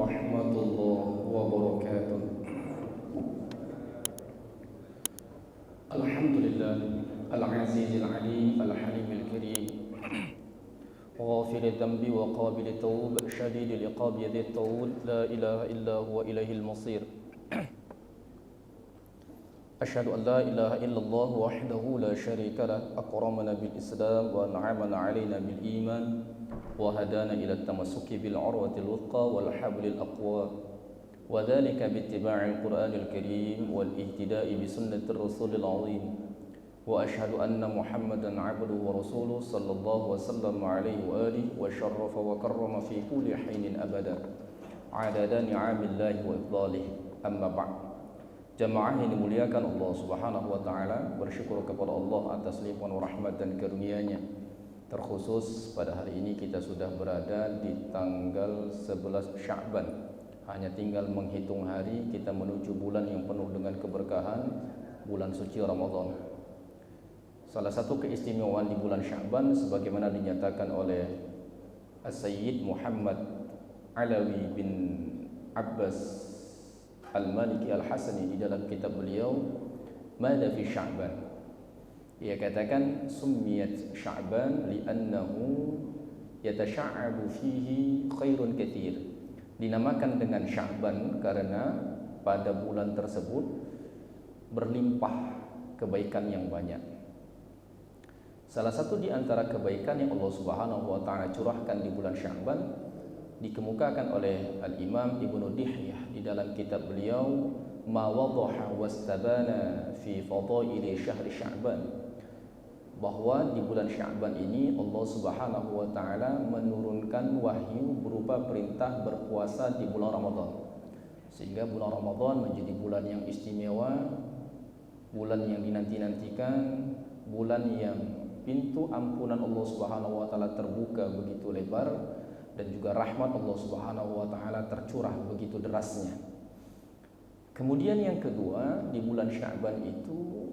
warahmatullahi wabarakatuh. Alhamdulillah al-azizil alim al-halimil karim ghafiril dhanbi wa qabilit tawb syadidil iqab yadit tawul la ilaha illa huwa ilaihil masir. Asyhadu an la ilaha illallah wahdahu la syarika lah akramana bil islam wa an'amana alaina bil iman wa hadana ila tamassuki bil urwatil wuthqa wal hablil aqwa wa dhalika bi ittiba'il qur'anil karim wal ihtida'i bi sunnatir rasulil azim wa asyhadu anna muhammadan 'abduhu wa rasuluhu sallallahu wa sallam alaihi wa alihi wa syarrafa wa karrama fi kulli hinin abada 'adada ni'amillahi wa ifdalihi amma ba'd. Jamaah yang dimuliakan Allah Subhanahu wa taala, bersyukur kepada Allah atas limpahan rahmat dan karunia-Nya. Terkhusus pada hari ini kita sudah berada di tanggal 11 Sya'ban. Hanya tinggal menghitung hari kita menuju bulan yang penuh dengan keberkahan, bulan suci Ramadan. Salah satu keistimewaan di bulan Sya'ban sebagaimana dinyatakan oleh As-Sayyid Muhammad Alawi bin Abbas Al-Maliki Al-Hasani di dalam kitab beliau Mada fi Sya'ban. Ia katakan summiyat Sya'ban li'annahu yatasha'abu fihi khairun katsir. Dinamakan dengan Sya'ban karena pada bulan tersebut berlimpah kebaikan yang banyak. Salah satu di antara kebaikan yang Allah Subhanahu wa taala curahkan di bulan Sya'ban dikemukakan oleh Al-Imam Ibnu Dihyah di dalam kitab beliau Ma wadaha wastabana fi fadaili syahri Sya'ban, bahwa di bulan Sya'ban ini Allah Subhanahu wa taala menurunkan wahyu berupa perintah berpuasa di bulan Ramadan, sehingga bulan Ramadan menjadi bulan yang istimewa, bulan yang dinanti-nantikan, bulan yang pintu ampunan Allah Subhanahu wa taala terbuka begitu lebar dan juga rahmat Allah Subhanahu wa taala tercurah begitu derasnya. Kemudian yang kedua, di bulan Sya'ban itu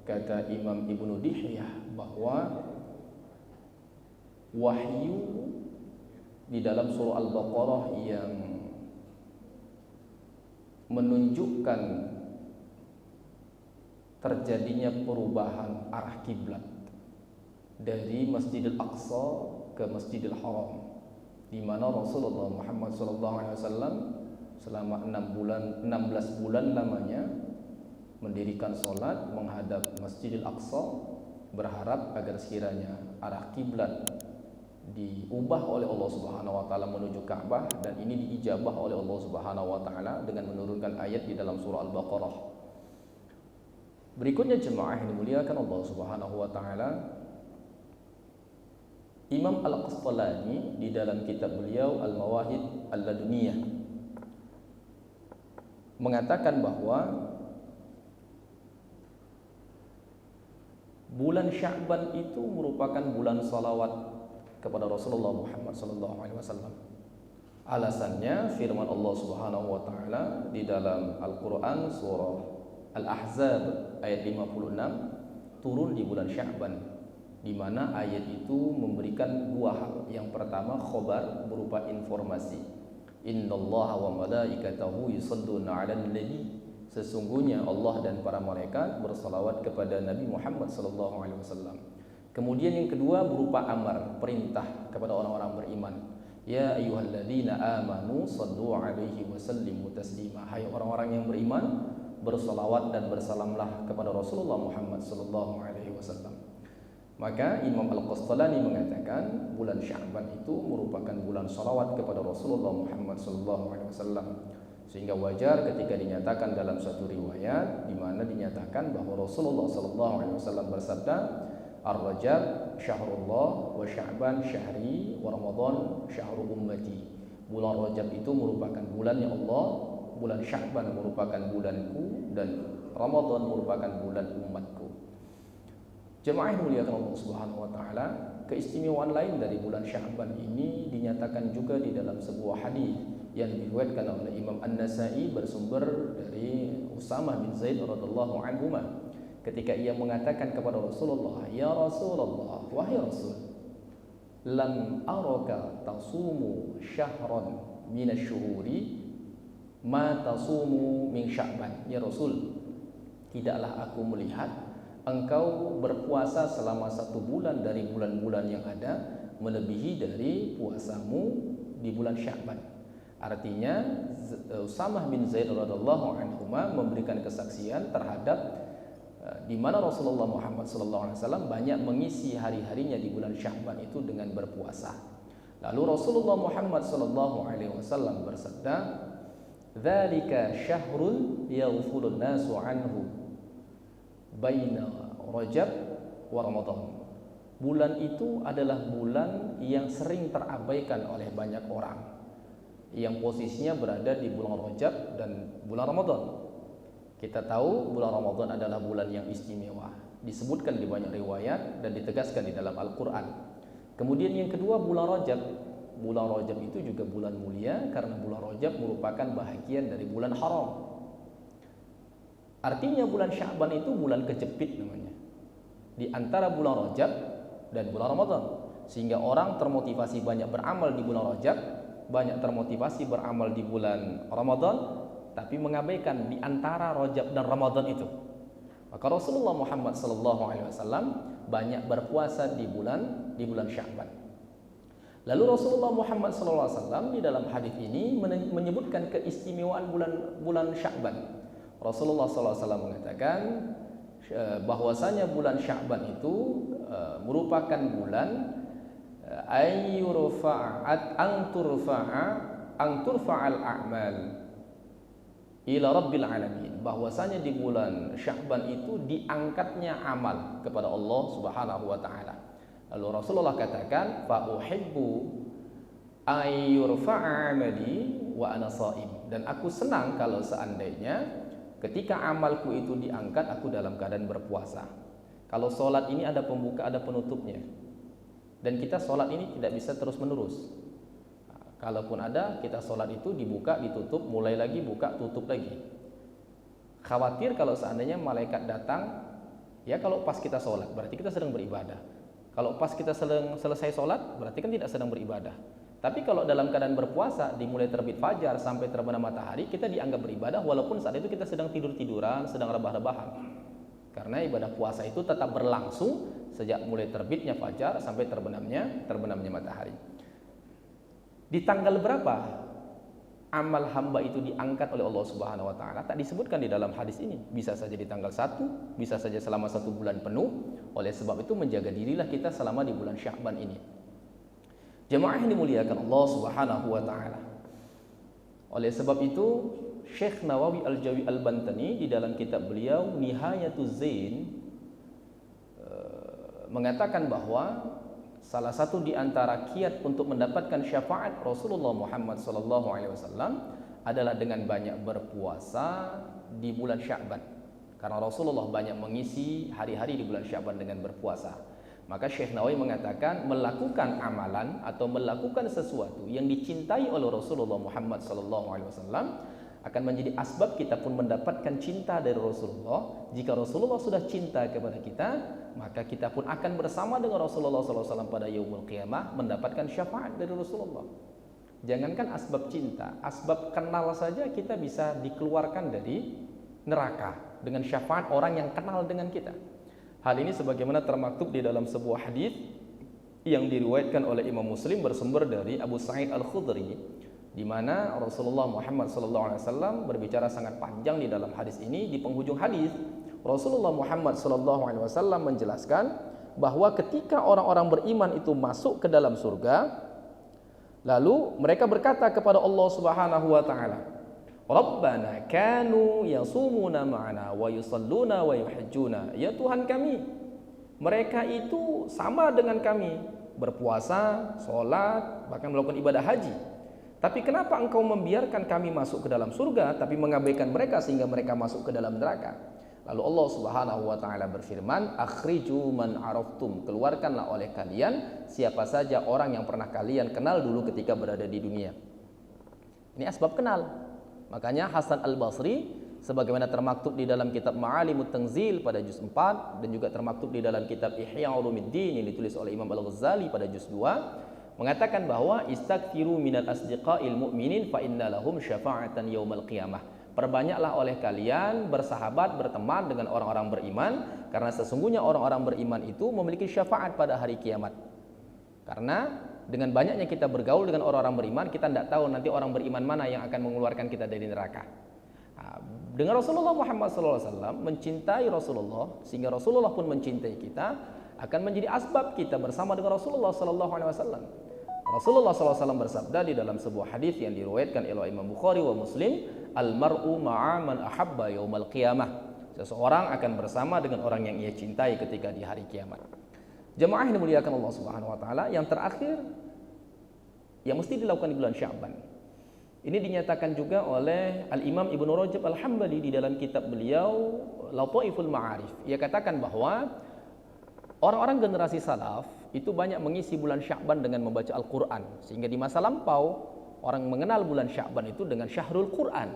kata Imam Ibnu Dihyah bahwa wahyu di dalam surah Al-Baqarah yang menunjukkan terjadinya perubahan arah kiblat dari Masjidil Aqsa ke Masjidil Haram, di mana Rasulullah Muhammad SAW selama 16 bulan lamanya mendirikan solat menghadap Masjidil Aqsa, berharap agar sekiranya arah kiblat diubah oleh Allah Subhanahu wa taala menuju Ka'bah, dan ini diijabah oleh Allah Subhanahu wa taala dengan menurunkan ayat di dalam surah Al-Baqarah. Berikutnya jemaah yang dimuliakan Allah Subhanahu wa taala, Imam Al-Qastalani di dalam kitab beliau Al-Mawahid Al-Laduniyah mengatakan bahwa bulan Sya'ban itu merupakan bulan salawat kepada Rasulullah Muhammad SAW. Alasannya firman Allah Subhanahu wa taala di dalam Al-Qur'an surah Al-Ahzab ayat 56 turun di bulan Sya'ban, di mana ayat itu memberikan dua hal. Yang pertama khobar berupa informasi. Innallaha wa malaikatahu yusholluna 'alan nabi. Sesungguhnya Allah dan para malaikat bersalawat kepada Nabi Muhammad sallallahu alaihi wasallam. Kemudian yang kedua berupa amar, perintah kepada orang-orang beriman. Ya ayyuhalladzina amanu shallu 'alaihi wa sallimu taslima. Hai orang-orang yang beriman, bersalawat dan bersalamlah kepada Rasulullah Muhammad sallallahu alaihi wasallam. Maka Imam Al-Qastalani mengatakan bulan Sya'ban itu merupakan bulan salawat kepada Rasulullah Muhammad SAW, sehingga wajar ketika dinyatakan dalam satu riwayat di mana dinyatakan bahwa Rasulullah SAW bersabda, Ar-Rajab syahrullah wa Sya'ban syahri wa Ramadan syahru ummati. Bulan Rajab itu merupakan bulannya Allah, bulan Sya'ban merupakan bulanku, dan Ramadan merupakan bulan umatku. Jemaah yang muliakan Allah Subhanahu wa taala, keistimewaan lain dari bulan Sya'ban ini dinyatakan juga di dalam sebuah hadis yang diriwayatkan oleh Imam An-Nasa'i bersumber dari Usamah bin Zaid radhiyallahu anhu, ketika ia mengatakan kepada Rasulullah, "Ya Rasulullah, wahai Rasul, lam araka tasumu syahran minasyuhuri ma tasumu min Sya'ban. Ya Rasul, tidaklah aku melihat engkau berpuasa selama 1 bulan dari bulan-bulan yang ada melebihi dari puasamu di bulan Sya'ban. Artinya Usamah bin Zaid radhiyallahu anhu memberikan kesaksian terhadap di mana Rasulullah Muhammad SAW banyak mengisi hari-harinya di bulan Sya'ban itu dengan berpuasa. Lalu Rasulullah Muhammad SAW bersabda, "Dzalika syahrun yaghfulun nasu anhu baina Rajab wa Ramadan." Bulan itu adalah bulan yang sering terabaikan oleh banyak orang, yang posisinya berada di bulan Rajab dan bulan Ramadan. Kita tahu bulan Ramadan adalah bulan yang istimewa, disebutkan di banyak riwayat dan ditegaskan di dalam Al-Quran. Kemudian yang kedua bulan Rajab. Bulan Rajab itu juga bulan mulia karena bulan Rajab merupakan bahagian dari bulan haram. Artinya bulan Sya'ban itu bulan kejepit namanya, di antara bulan Rajab dan bulan Ramadan, sehingga orang termotivasi banyak beramal di bulan Rajab, banyak termotivasi beramal di bulan Ramadan, tapi mengabaikan di antara Rajab dan Ramadan itu. Maka Rasulullah Muhammad SAW banyak berpuasa di bulan Sya'ban. Lalu Rasulullah Muhammad SAW di dalam hadis ini menyebutkan keistimewaan bulan Sya'ban. Rasulullah SAW mengatakan bahwasanya bulan Sya'ban itu merupakan bulan an turfa'al a'mal ila rabbil alamin, bahwasanya di bulan Sya'ban itu diangkatnya amal kepada Allah Subhanahu wa taala. Lalu Rasulullah katakan, fa uhibbu ayyurfa'a amali wa ana shaim, dan aku senang kalau seandainya ketika amalku itu diangkat aku dalam keadaan berpuasa. Kalau sholat ini ada pembuka, ada penutupnya, dan kita sholat ini tidak bisa terus menerus. Kalaupun ada, kita sholat itu dibuka, ditutup, mulai lagi, buka, tutup lagi. Khawatir kalau seandainya malaikat datang, ya kalau pas kita sholat berarti kita sedang beribadah. Kalau pas kita selesai sholat berarti kan tidak sedang beribadah. Tapi kalau dalam keadaan berpuasa, dimulai terbit fajar sampai terbenam matahari, kita dianggap beribadah walaupun saat itu kita sedang tidur-tiduran, sedang rebah-rebahan. Karena ibadah puasa itu tetap berlangsung sejak mulai terbitnya fajar sampai terbenamnya matahari. Di tanggal berapa amal hamba itu diangkat oleh Allah Subhanahu wa taala tak disebutkan di dalam hadis ini. Bisa saja di tanggal 1, bisa saja selama 1 bulan penuh. Oleh sebab itu menjaga dirilah kita selama di bulan Sya'ban ini. Jemaah yang dimuliakan Allah Subhanahu wa taala. Oleh sebab itu Syekh Nawawi Al-Jawi Al-Bantani di dalam kitab beliau Nihayatuz Zain mengatakan bahwa salah satu di antara kiat untuk mendapatkan syafaat Rasulullah Muhammad SAW adalah dengan banyak berpuasa di bulan Sya'ban. Karena Rasulullah banyak mengisi hari-hari di bulan Sya'ban dengan berpuasa. Maka Syekh Nawawi mengatakan melakukan amalan atau melakukan sesuatu yang dicintai oleh Rasulullah Muhammad SAW akan menjadi asbab kita pun mendapatkan cinta dari Rasulullah. Jika Rasulullah sudah cinta kepada kita, maka kita pun akan bersama dengan Rasulullah SAW pada yaumul qiyamah mendapatkan syafaat dari Rasulullah. Jangankan asbab cinta, asbab kenal saja kita bisa dikeluarkan dari neraka dengan syafaat orang yang kenal dengan kita. Hal ini sebagaimana termaktub di dalam sebuah hadis yang diriwayatkan oleh Imam Muslim bersumber dari Abu Sa'id Al-Khudri, di mana Rasulullah Muhammad SAW berbicara sangat panjang di dalam hadis ini. Di penghujung hadis Rasulullah Muhammad SAW menjelaskan bahwa ketika orang-orang beriman itu masuk ke dalam surga, lalu mereka berkata kepada Allah Subhanahu wa taala, Rabbana kanu yasumuna ma'ana wa yusalluna wa yuhajjuna. Ya Tuhan kami, mereka itu sama dengan kami, berpuasa, sholat, bahkan melakukan ibadah haji. Tapi kenapa engkau membiarkan kami masuk ke dalam surga tapi mengabaikan mereka sehingga mereka masuk ke dalam neraka? Lalu Allah Subhanahu wa taala berfirman, akhriju man araftum, keluarkanlah oleh kalian siapa saja orang yang pernah kalian kenal dulu ketika berada di dunia. Ini asbab kenal. Makanya Hasan Al-Basri sebagaimana termaktub di dalam kitab Ma'alimut Tanzil pada juz 4 dan juga termaktub di dalam kitab Ihya Ulumuddin yang ditulis oleh Imam Al-Ghazali pada juz 2, mengatakan bahwa istaghfiru minal asdiqail mu'minin fa inna lahum syafa'atan yaumal qiyamah. Perbanyaklah oleh kalian bersahabat, berteman dengan orang-orang beriman, karena sesungguhnya orang-orang beriman itu memiliki syafaat pada hari kiamat. Karena dengan banyaknya kita bergaul dengan orang-orang beriman, kita tidak tahu nanti orang beriman mana yang akan mengeluarkan kita dari neraka. Dengan Rasulullah Muhammad SAW, mencintai Rasulullah, sehingga Rasulullah pun mencintai kita, akan menjadi asbab kita bersama dengan Rasulullah SAW. Rasulullah SAW bersabda di dalam sebuah hadis yang diriwayatkan oleh Imam Bukhari wa Muslim, "Al-mar'u ma'a man ahabba yaumal qiyamah." Seseorang akan bersama dengan orang yang ia cintai ketika di hari kiamat. Jemaah yang dimuliakan Allah Subhanahu wa taala, yang terakhir yang mesti dilakukan di bulan Sya'ban. Ini dinyatakan juga oleh Al-Imam Ibnu Rajab Al-Hambali di dalam kitab beliau Lataiful Ma'arif. Ia katakan bahwa orang-orang generasi salaf itu banyak mengisi bulan Sya'ban dengan membaca Al-Quran, sehingga di masa lampau orang mengenal bulan Sya'ban itu dengan Syahrul Quran,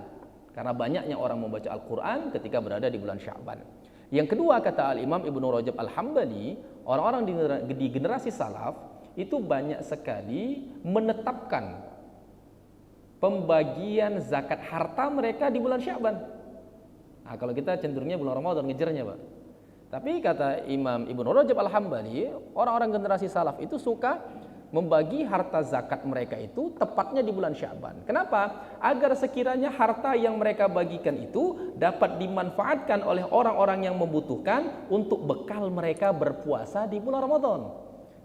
karena banyaknya orang membaca Al-Quran ketika berada di bulan Sya'ban. Yang kedua, kata Al-Imam Ibnu Rajab Al-Hambali, orang-orang di generasi salaf itu banyak sekali menetapkan pembagian zakat harta mereka di bulan Sya'ban. Nah, kalau kita cenderungnya bulan Ramadan ngejarnya, Pak. Tapi kata Imam Ibnu Rajab Al-Hambali, orang-orang generasi salaf itu suka membagi harta zakat mereka itu tepatnya di bulan Sya'ban. Kenapa? Agar sekiranya harta yang mereka bagikan itu dapat dimanfaatkan oleh orang-orang yang membutuhkan untuk bekal mereka berpuasa di bulan Ramadan.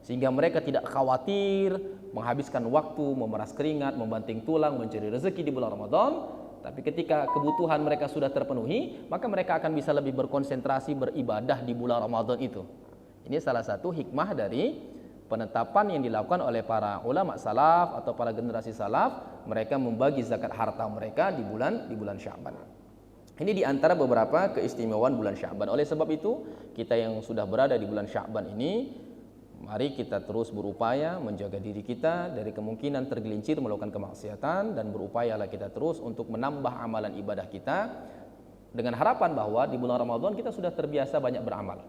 Sehingga mereka tidak khawatir menghabiskan waktu, memeras keringat, membanting tulang, mencari rezeki di bulan Ramadan. Tapi ketika kebutuhan mereka sudah terpenuhi, maka mereka akan bisa lebih berkonsentrasi beribadah di bulan Ramadan itu. Ini salah satu hikmah dari penetapan yang dilakukan oleh para ulama salaf atau para generasi salaf. Mereka membagi zakat harta mereka di bulan Sya'ban. Ini di antara beberapa keistimewaan bulan Sya'ban. Oleh sebab itu, kita yang sudah berada di bulan Sya'ban ini, mari kita terus berupaya menjaga diri kita dari kemungkinan tergelincir melakukan kemaksiatan, dan berupayalah kita terus untuk menambah amalan ibadah kita dengan harapan bahwa di bulan Ramadan kita sudah terbiasa banyak beramal.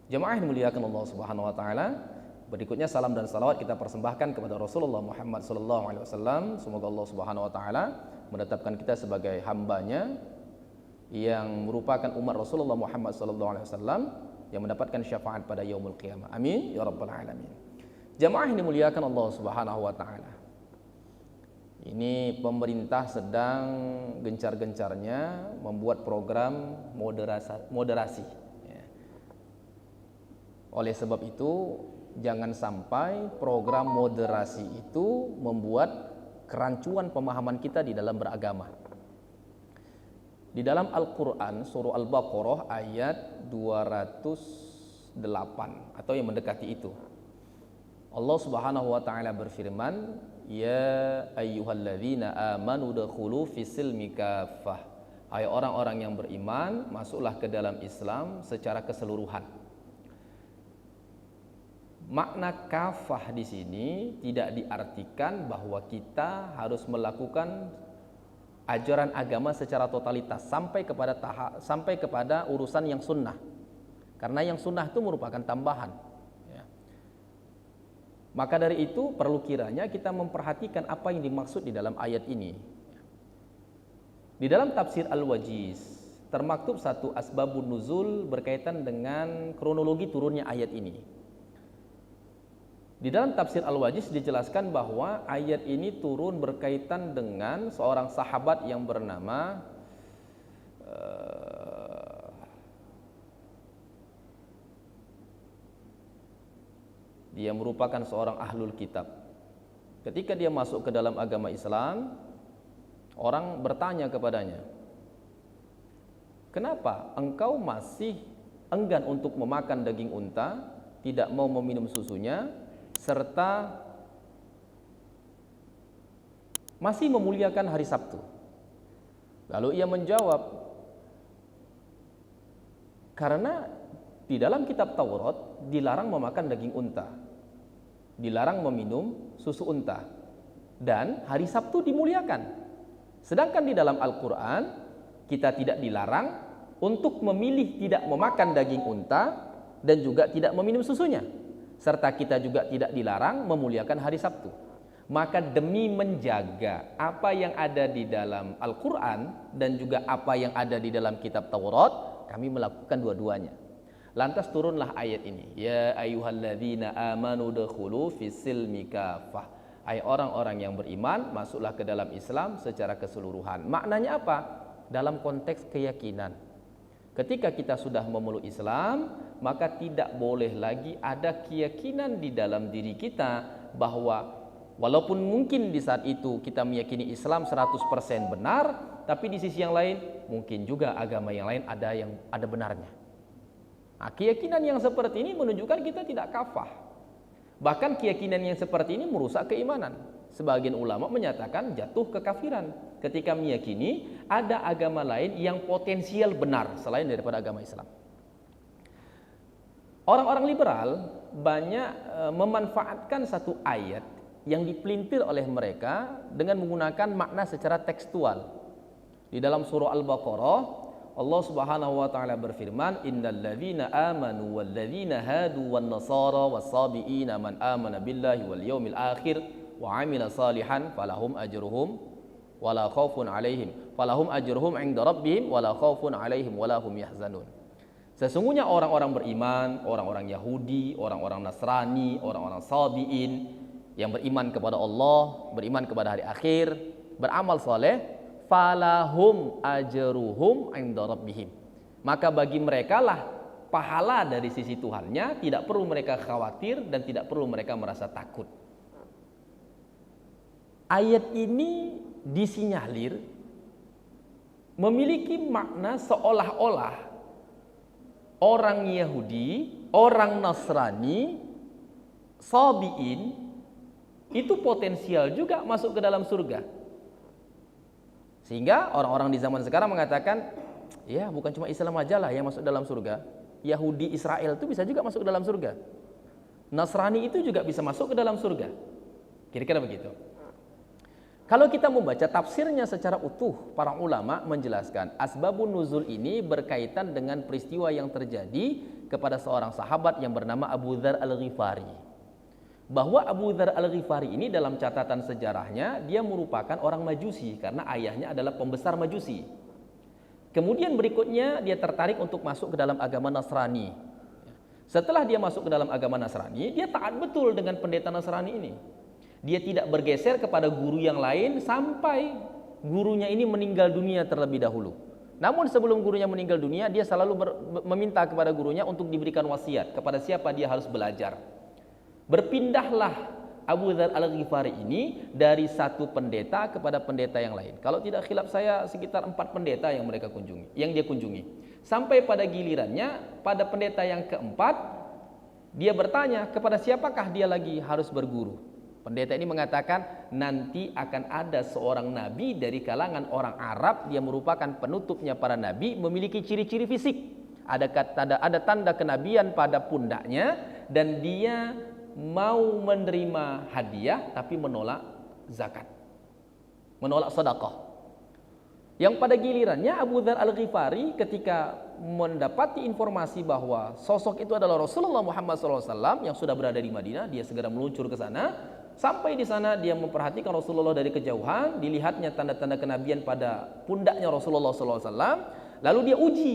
Jemaah yang dimuliakan Allah Subhanahu wa taala, berikutnya salam dan salawat kita persembahkan kepada Rasulullah Muhammad SAW. Semoga Allah Subhanahu wa taala menetapkan kita sebagai hambanya yang merupakan umat Rasulullah Muhammad SAW yang mendapatkan syafaat pada yaumul qiyamah. Amin ya rabbal alamin. Jamaah yang dimuliakan Allah Subhanahu wa taala. Ini pemerintah sedang gencar-gencarnya membuat program moderasi. Ya. Oleh sebab itu, jangan sampai program moderasi itu membuat kerancuan pemahaman kita di dalam beragama. Di dalam Al-Quran, surah Al-Baqarah ayat 208 atau yang mendekati itu, Allah Subhanahu wa taala berfirman, "Ya ayyuhalladzina amanu dakhulu fis-silmi kaffah." Hai orang-orang yang beriman, masuklah ke dalam Islam secara keseluruhan. Makna kafah di sini tidak diartikan bahwa kita harus melakukan ajaran agama secara totalitas sampai kepada urusan yang sunnah, karena yang sunnah itu merupakan tambahan. Ya. Maka dari itu perlu kiranya kita memperhatikan apa yang dimaksud di dalam ayat ini. Di dalam tafsir Al-Wajiz termaktub satu asbabun nuzul berkaitan dengan kronologi turunnya ayat ini. Di dalam tafsir Al-Wajiz dijelaskan bahwa ayat ini turun berkaitan dengan seorang sahabat yang bernama dia merupakan seorang ahlul kitab. Ketika dia masuk ke dalam agama Islam, orang bertanya kepadanya, "Kenapa engkau masih enggan untuk memakan daging unta, tidak mau meminum susunya, serta masih memuliakan hari Sabtu?" Lalu ia menjawab, "Karena di dalam kitab Taurat dilarang memakan daging unta, dilarang meminum susu unta, dan hari Sabtu dimuliakan. Sedangkan di dalam Al-Quran kita tidak dilarang untuk memilih tidak memakan daging unta dan juga tidak meminum susunya. serta kita juga tidak dilarang memuliakan hari Sabtu. Maka demi menjaga apa yang ada di dalam Al-Quran dan juga apa yang ada di dalam kitab Taurat, kami melakukan dua-duanya. Lantas turunlah ayat ini, ya ayyuhalladzina amanu dukhulu fis-silmi kafah. Hai orang-orang yang beriman, masuklah ke dalam Islam secara keseluruhan. Maknanya apa? Dalam konteks keyakinan. Ketika kita sudah memeluk Islam, maka tidak boleh lagi ada keyakinan di dalam diri kita bahwa walaupun mungkin di saat itu kita meyakini Islam 100% benar, tapi di sisi yang lain mungkin juga agama yang lain ada benarnya. Nah, keyakinan yang seperti ini menunjukkan kita tidak kafah. Bahkan keyakinan yang seperti ini merusak keimanan. Sebagian ulama menyatakan jatuh kekafiran ketika meyakini ada agama lain yang potensial benar selain daripada agama Islam. Orang-orang liberal banyak memanfaatkan satu ayat yang dipelintir oleh mereka dengan menggunakan makna secara tekstual. Di dalam surah Al-Baqarah, Allah Subhanahu wa taala berfirman, "Innal ladzina amanu wal ladzina hadu wan nasara was-sabiina man amana billahi wal yaumil akhir wa 'amila salihan falahum ajruhum wala khaufun 'alaihim falahum ajruhum 'inda rabbihim wala khaufun 'alaihim wala hum yahzanun." Sesungguhnya orang-orang beriman, orang-orang Yahudi, orang-orang Nasrani, orang-orang Sabiin yang beriman kepada Allah, beriman kepada hari akhir, beramal soleh, falahum ajruhum 'inda rabbihim. Maka bagi mereka lah pahala dari sisi Tuhannya, tidak perlu mereka khawatir dan tidak perlu mereka merasa takut. Ayat ini disinyalir memiliki makna seolah-olah orang Yahudi, orang Nasrani, Sabiin itu potensial juga masuk ke dalam surga. Sehingga orang-orang di zaman sekarang mengatakan, ya bukan cuma Islam aja lah yang masuk dalam surga. Yahudi Israel itu bisa juga masuk ke dalam surga. Nasrani itu juga bisa masuk ke dalam surga. Kira-kira begitu. Kalau kita membaca tafsirnya secara utuh, para ulama menjelaskan asbabun nuzul ini berkaitan dengan peristiwa yang terjadi kepada seorang sahabat yang bernama Abu Dzar Al-Ghifari. Bahwa Abu Dzar Al-Ghifari ini dalam catatan sejarahnya dia merupakan orang Majusi karena ayahnya adalah pembesar Majusi. Kemudian berikutnya dia tertarik untuk masuk ke dalam agama Nasrani. Setelah dia masuk ke dalam agama Nasrani, dia taat betul dengan pendeta Nasrani ini. Dia tidak bergeser kepada guru yang lain sampai gurunya ini meninggal dunia terlebih dahulu. Namun sebelum gurunya meninggal dunia, dia selalu meminta kepada gurunya untuk diberikan wasiat kepada siapa dia harus belajar. Berpindahlah Abu Dzar Al-Ghifari ini dari satu pendeta kepada pendeta yang lain. Kalau tidak khilaf saya sekitar 4 pendeta yang dia kunjungi. Sampai pada gilirannya pada pendeta yang keempat dia bertanya kepada siapakah dia lagi harus berguru. Pendeta ini mengatakan nanti akan ada seorang nabi dari kalangan orang Arab, dia merupakan penutupnya para nabi, memiliki ciri-ciri fisik. Ada tanda kenabian pada pundaknya dan dia mau menerima hadiah tapi menolak zakat, menolak sedekah. Yang pada gilirannya Abu Dzar Al-Ghifari ketika mendapati informasi bahwa sosok itu adalah Rasulullah Muhammad SAW yang sudah berada di Madinah, dia segera meluncur ke sana. Sampai di sana dia memperhatikan Rasulullah dari kejauhan, dilihatnya tanda-tanda kenabian pada pundaknya Rasulullah SAW. Lalu dia uji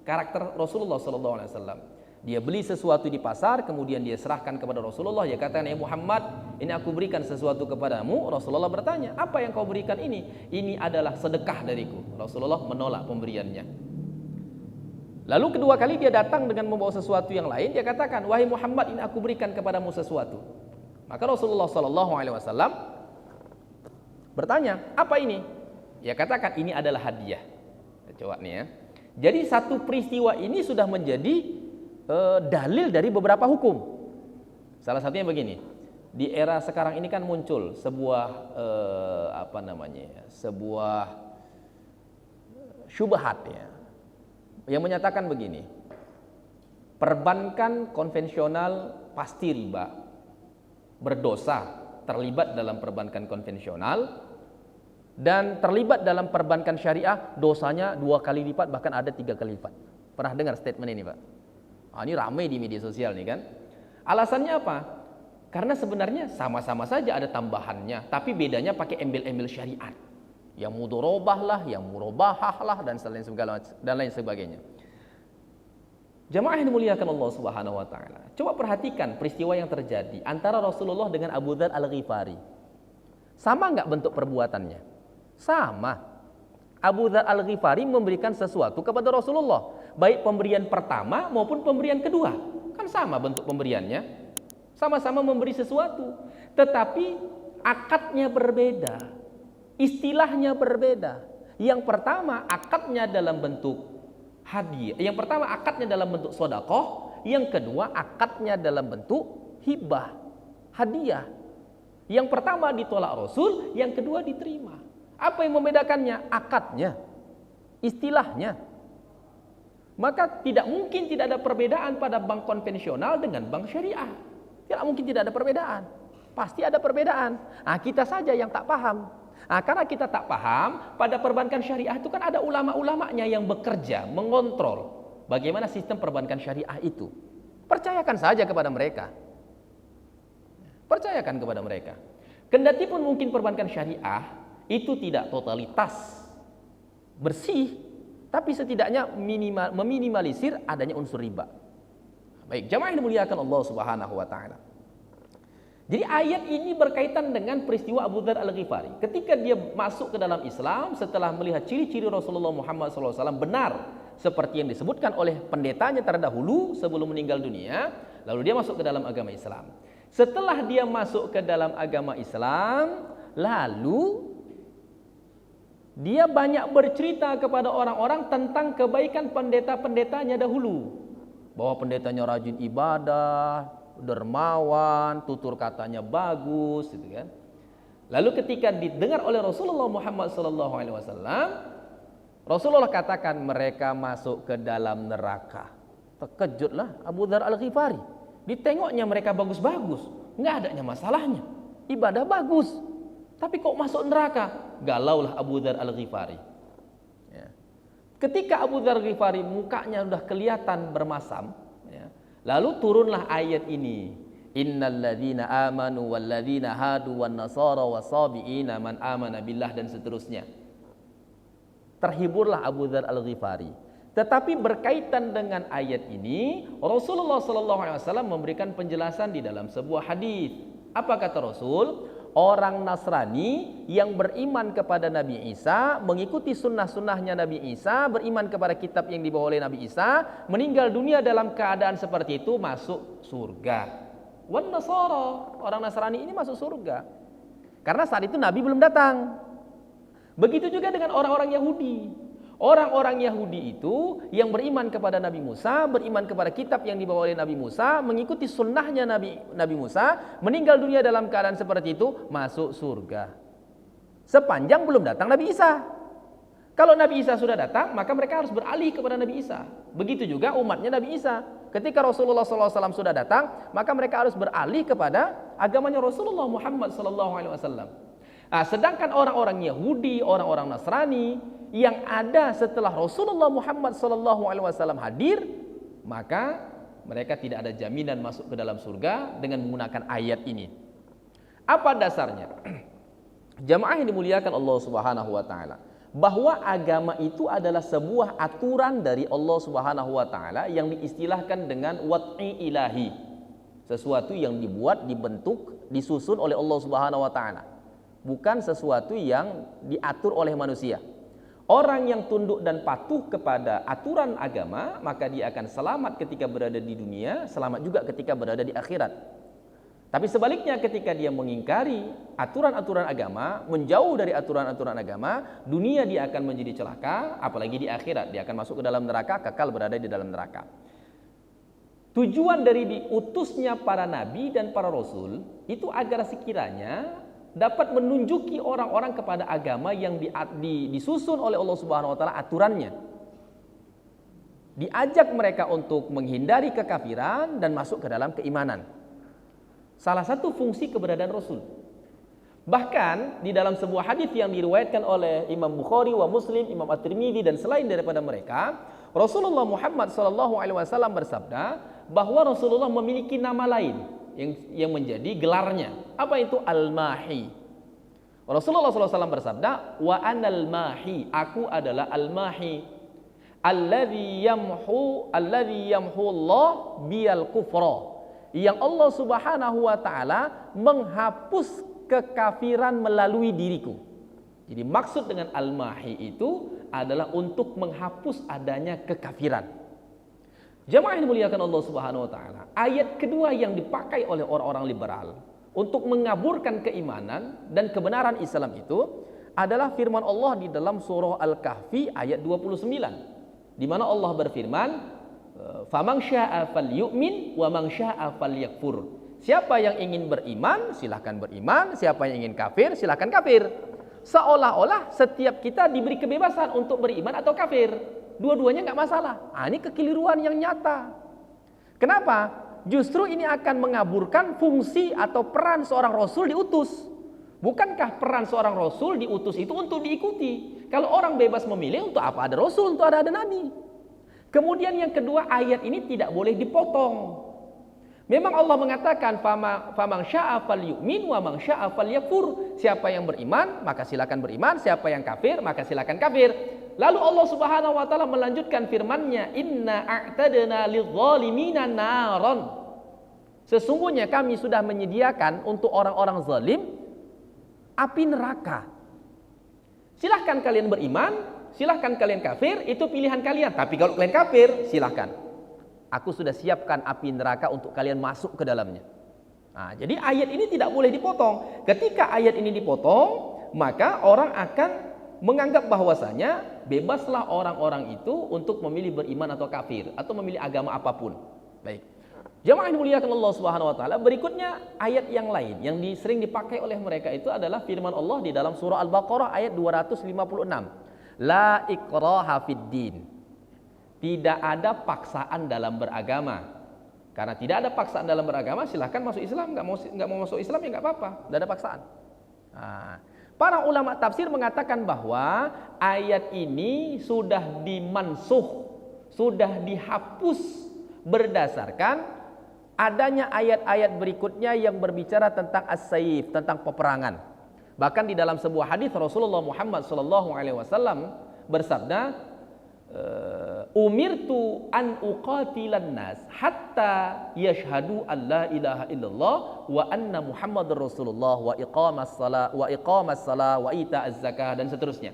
karakter Rasulullah SAW. Dia beli sesuatu di pasar, kemudian dia serahkan kepada Rasulullah. Dia katakan, ya Muhammad, ini aku berikan sesuatu kepadamu. Rasulullah bertanya, apa yang kau berikan ini? Ini adalah sedekah dariku. Rasulullah menolak pemberiannya. Lalu kedua kali dia datang dengan membawa sesuatu yang lain. Dia katakan, wahai Muhammad, ini aku berikan kepadamu sesuatu. Maka Rasulullah SAW bertanya, apa ini? Dia katakan, ini adalah hadiah. Coba nih ya. Jadi satu peristiwa ini sudah menjadi dalil dari beberapa hukum. Salah satunya begini. Di era sekarang ini kan muncul sebuah sebuah syubhat ya, yang menyatakan begini. Perbankan konvensional pasti riba, berdosa terlibat dalam perbankan konvensional, dan terlibat dalam perbankan syariah dosanya 2 kali lipat, bahkan ada 3 kali lipat. Pernah dengar statement ini Pak? Ini ramai di media sosial nih kan. Alasannya apa? Karena sebenarnya sama-sama saja ada tambahannya, tapi bedanya pakai embel-embel syariat. Yang mudorobah lah, yang murobahah lah, dan lain sebagainya. Jamaah yang dimuliakan Allah Subhanahu wa taala. Coba perhatikan peristiwa yang terjadi antara Rasulullah dengan Abu Dzar Al-Ghifari. Sama enggak bentuk perbuatannya? Sama. Abu Dzar Al-Ghifari memberikan sesuatu kepada Rasulullah, baik pemberian pertama maupun pemberian kedua. Kan sama bentuk pemberiannya. Sama-sama memberi sesuatu, tetapi akadnya berbeda. Istilahnya berbeda. Yang pertama akadnya dalam bentuk hadiah. Yang pertama akadnya dalam bentuk sedekah, yang kedua akadnya dalam bentuk hibah, hadiah. Yang pertama ditolak Rasul, yang kedua diterima. Apa yang membedakannya? Akadnya, istilahnya. Maka tidak mungkin tidak ada perbedaan pada bank konvensional dengan bank syariah. Tidak mungkin tidak ada perbedaan. Pasti ada perbedaan. Nah, kita saja yang tak paham. Nah, karena kita tak paham, pada perbankan syariah itu kan ada ulama-ulamanya yang bekerja, mengontrol bagaimana sistem perbankan syariah itu. Percayakan saja kepada mereka. Percayakan kepada mereka. Kendati pun mungkin perbankan syariah itu tidak totalitas bersih, tapi setidaknya meminimalisir adanya unsur riba. Baik, jamaah yang dimuliakan Allah Subhanahu wa taala. Jadi ayat ini berkaitan dengan peristiwa Abu Dzar Al-Ghifari. Ketika dia masuk ke dalam Islam setelah melihat ciri-ciri Rasulullah Muhammad SAW benar seperti yang disebutkan oleh pendetanya terdahulu sebelum meninggal dunia, lalu dia masuk ke dalam agama Islam. Setelah dia masuk ke dalam agama Islam, lalu dia banyak bercerita kepada orang-orang tentang kebaikan pendeta-pendetanya dahulu. Bahwa pendetanya rajin ibadah, dermawan, tutur katanya bagus, gitu kan. Lalu ketika didengar oleh Rasulullah Muhammad SAW, Rasulullah katakan mereka masuk ke dalam neraka. Terkejutlah Abu Dzar Al-Ghifari. Ditengoknya mereka bagus-bagus, nggak adanya masalahnya, ibadah bagus, tapi kok masuk neraka? Galaulah Abu Dzar Al-Ghifari. Ya. Ketika Abu Dzar Al-Ghifari mukanya sudah kelihatan bermasam, ya, lalu turunlah ayat ini. Innalladzina amanu walladzina hadu wan nasara wasabiina man amana billah, dan seterusnya. Terhiburlah Abu Dzar Al-Ghifari. Tetapi berkaitan dengan ayat ini, Rasulullah SAW memberikan penjelasan di dalam sebuah hadis. Apa kata Rasul? Orang Nasrani yang beriman kepada Nabi Isa, mengikuti sunnah-sunnahnya Nabi Isa, beriman kepada kitab yang dibawa oleh Nabi Isa, meninggal dunia dalam keadaan seperti itu, masuk surga. Wan Nasara, orang Nasrani ini masuk surga. Karena saat itu Nabi belum datang. Begitu juga dengan orang-orang Yahudi. Orang-orang Yahudi itu yang beriman kepada Nabi Musa, beriman kepada kitab yang dibawa oleh Nabi Musa, mengikuti sunnahnya Nabi Musa, meninggal dunia dalam keadaan seperti itu, masuk surga. Sepanjang belum datang Nabi Isa. Kalau Nabi Isa sudah datang, maka mereka harus beralih kepada Nabi Isa. Begitu juga umatnya Nabi Isa. Ketika Rasulullah SAW sudah datang, maka mereka harus beralih kepada agamanya Rasulullah Muhammad SAW. Nah, sedangkan orang-orang Yahudi, orang-orang Nasrani yang ada setelah Rasulullah Muhammad SAW hadir, maka mereka tidak ada jaminan masuk ke dalam surga dengan menggunakan ayat ini. Apa dasarnya? Jamaah yang dimuliakan Allah Subhanahu wa taala, bahwa agama itu adalah sebuah aturan dari Allah Subhanahu wa taala yang diistilahkan dengan wad'i ilahi. Sesuatu yang dibuat, dibentuk, disusun oleh Allah Subhanahu wa taala. Bukan sesuatu yang diatur oleh manusia. Orang yang tunduk dan patuh kepada aturan agama, maka dia akan selamat ketika berada di dunia, selamat juga ketika berada di akhirat. Tapi sebaliknya, ketika dia mengingkari aturan-aturan agama, menjauh dari aturan-aturan agama, dunia dia akan menjadi celaka, apalagi di akhirat dia akan masuk ke dalam neraka, kekal berada di dalam neraka. Tujuan dari diutusnya para nabi dan para rasul itu agar sekiranya dapat menunjuki orang-orang kepada agama yang disusun oleh Allah Subhanahu wa taala aturannya. Diajak mereka untuk menghindari kekafiran dan masuk ke dalam keimanan. Salah satu fungsi keberadaan Rasul. Bahkan di dalam sebuah hadis yang diriwayatkan oleh Imam Bukhari wa Muslim, Imam At-Tirmidzi dan selain daripada mereka, Rasulullah Muhammad SAW bersabda, bahwa Rasulullah memiliki nama lain yang menjadi gelarnya. Apa itu? Al-Mahi. Rasulullah SAW bersabda, wa anal mahi, aku adalah al-mahi, alladzi yamhu Allah biyal kufra, yang Allah Subhanahu wa taala menghapus kekafiran melalui diriku. Jadi maksud dengan al-mahi itu adalah untuk menghapus adanya kekafiran. Jamaah yang dimuliakan Allah Subhanahu wa taala, ayat kedua yang dipakai oleh orang-orang liberal untuk mengaburkan keimanan dan kebenaran Islam itu adalah firman Allah di dalam surah Al-Kahfi ayat 29, di mana Allah berfirman, "Faman syaa'a falyu'min wa man syaa'a falyakfur." Siapa yang ingin beriman, silahkan beriman. Siapa yang ingin kafir, silahkan kafir. Seolah-olah setiap kita diberi kebebasan untuk beriman atau kafir. Dua-duanya nggak masalah. Ini kekeliruan yang nyata. Kenapa? Justru ini akan mengaburkan fungsi atau peran seorang rasul diutus. Bukankah peran seorang rasul diutus itu untuk diikuti? Kalau orang bebas memilih, untuk apa ada rasul, untuk ada nabi? Kemudian yang kedua, ayat ini tidak boleh dipotong. Memang Allah mengatakan, faman syaa'a falyu'min wa man syaa'a falyakfur. Siapa yang beriman, maka silakan beriman. Siapa yang kafir, maka silakan kafir. Lalu Allah Subhanahu wa taala melanjutkan firman-Nya, "Inna a'tadna lidh-dhalimina naron." Sesungguhnya kami sudah menyediakan untuk orang-orang zalim api neraka. Silahkan kalian beriman, silahkan kalian kafir, itu pilihan kalian. Tapi kalau kalian kafir, silahkan. Aku sudah siapkan api neraka untuk kalian masuk ke dalamnya. Jadi ayat ini tidak boleh dipotong. Ketika ayat ini dipotong, maka orang akan menganggap bahwasanya bebaslah orang-orang itu untuk memilih beriman atau kafir, atau memilih agama apapun. Baik. Jamaah yang dimuliakan Allah Subhanahu wa taala, berikutnya ayat yang lain yang sering dipakai oleh mereka itu adalah firman Allah di dalam surah Al-Baqarah ayat 256. La ikraha fid din. Tidak ada paksaan dalam beragama. Karena tidak ada paksaan dalam beragama, silahkan masuk Islam. Nggak mau masuk Islam ya nggak apa-apa, tidak ada paksaan. Para ulama tafsir mengatakan bahwa ayat ini sudah dimansuh, sudah dihapus berdasarkan adanya ayat-ayat berikutnya yang berbicara tentang as-saif, tentang peperangan. Bahkan di dalam sebuah hadis Rasulullah Muhammad SAW bersabda, umirtu an uqatilan nas hatta yashhadu an la ilaha illallah wa anna muhammadar rasulullah wa iqamas salah wa ita'az zakah, dan seterusnya.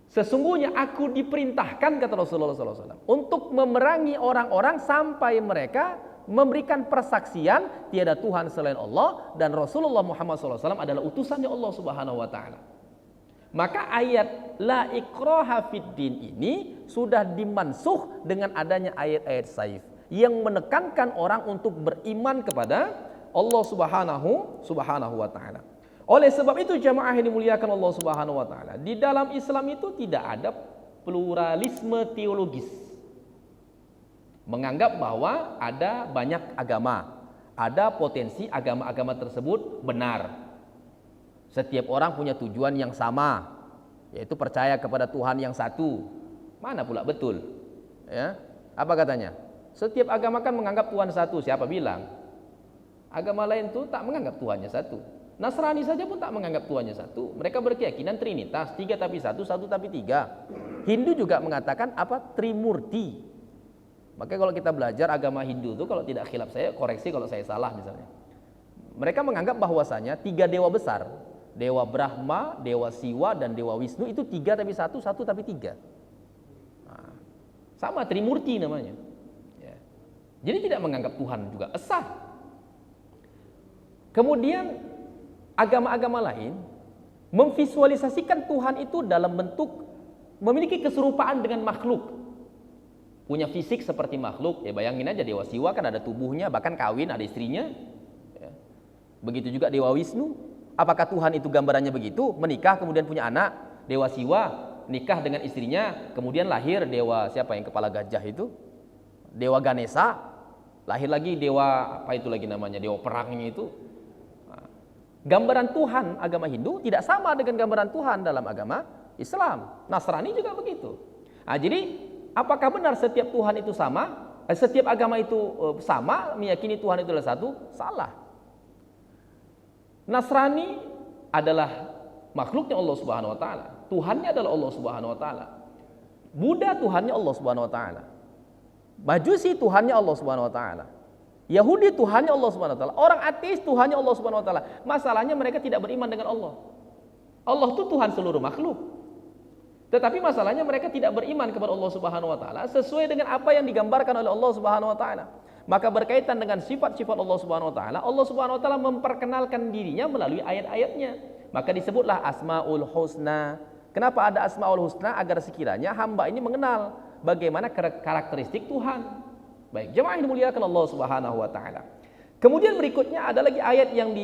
Sesungguhnya aku diperintahkan, kata Rasulullah SAW, untuk memerangi orang-orang sampai mereka memberikan persaksian tiada Tuhan selain Allah dan Rasulullah Muhammad SAW adalah utusannya Allah Subhanahu wa taala. Maka ayat la ikraha fid din ini sudah dimansuh dengan adanya ayat-ayat saif yang menekankan orang untuk beriman kepada Allah Subhanahu wa taala. Oleh sebab itu jamaah yang dimuliakan Allah Subhanahu wa taala, di dalam Islam itu tidak ada pluralisme teologis. Menganggap bahwa ada banyak agama, ada potensi agama-agama tersebut benar. Setiap orang punya tujuan yang sama, yaitu percaya kepada Tuhan yang satu. Mana pula betul? Ya, apa katanya? Setiap agama kan menganggap Tuhan satu. Siapa bilang? Agama lain tuh tak menganggap Tuhannya satu. Nasrani saja pun tak menganggap Tuhannya satu. Mereka berkeyakinan Trinitas, 3 tapi 1, 1 tapi 3. Hindu juga mengatakan apa? Trimurti. Makanya kalau kita belajar agama Hindu itu, kalau tidak khilaf saya, koreksi kalau saya salah misalnya. Mereka menganggap bahwasanya 3 dewa besar, Dewa Brahma, Dewa Siwa, dan Dewa Wisnu itu 3 tapi 1, 1 tapi 3. Sama, Trimurti namanya. Ya. Jadi tidak menganggap Tuhan juga esa. Kemudian agama-agama lain memvisualisasikan Tuhan itu dalam bentuk memiliki keserupaan dengan makhluk. Punya fisik seperti makhluk. Ya bayangin aja Dewa Siwa kan ada tubuhnya, bahkan kawin, ada istrinya. Ya. Begitu juga Dewa Wisnu. Apakah Tuhan itu gambarannya begitu? Menikah kemudian punya anak, Dewa Siwa, nikah dengan istrinya, kemudian lahir Dewa siapa yang kepala gajah itu? Dewa Ganesha, lahir lagi Dewa apa itu lagi namanya, Dewa perangnya itu. Gambaran Tuhan agama Hindu tidak sama dengan gambaran Tuhan dalam agama Islam. Nasrani juga begitu. Jadi apakah benar setiap Tuhan itu sama? setiap agama itu sama, meyakini Tuhan itu adalah satu, salah. Nasrani adalah makhluknya Allah Subhanahu wa taala. Tuhannya adalah Allah Subhanahu wa taala. Buddha Tuhannya Allah Subhanahu wa taala. Majusi Tuhannya Allah Subhanahu wa taala. Yahudi Tuhannya Allah Subhanahu wa taala. Orang ateis Tuhannya Allah Subhanahu wa taala. Masalahnya mereka tidak beriman dengan Allah. Allah itu Tuhan seluruh makhluk. Tetapi masalahnya mereka tidak beriman kepada Allah Subhanahu wa taala sesuai dengan apa yang digambarkan oleh Allah Subhanahu wa taala. Maka berkaitan dengan sifat-sifat Allah Subhanahu wa taala, Allah Subhanahu wa taala memperkenalkan dirinya melalui ayat-ayatnya. Maka disebutlah Asmaul Husna. Kenapa ada Asmaul Husna? Agar sekiranya hamba ini mengenal bagaimana karakteristik Tuhan. Baik, jemaah yang dimuliakan Allah Subhanahu wa taala. Kemudian berikutnya ada lagi ayat yang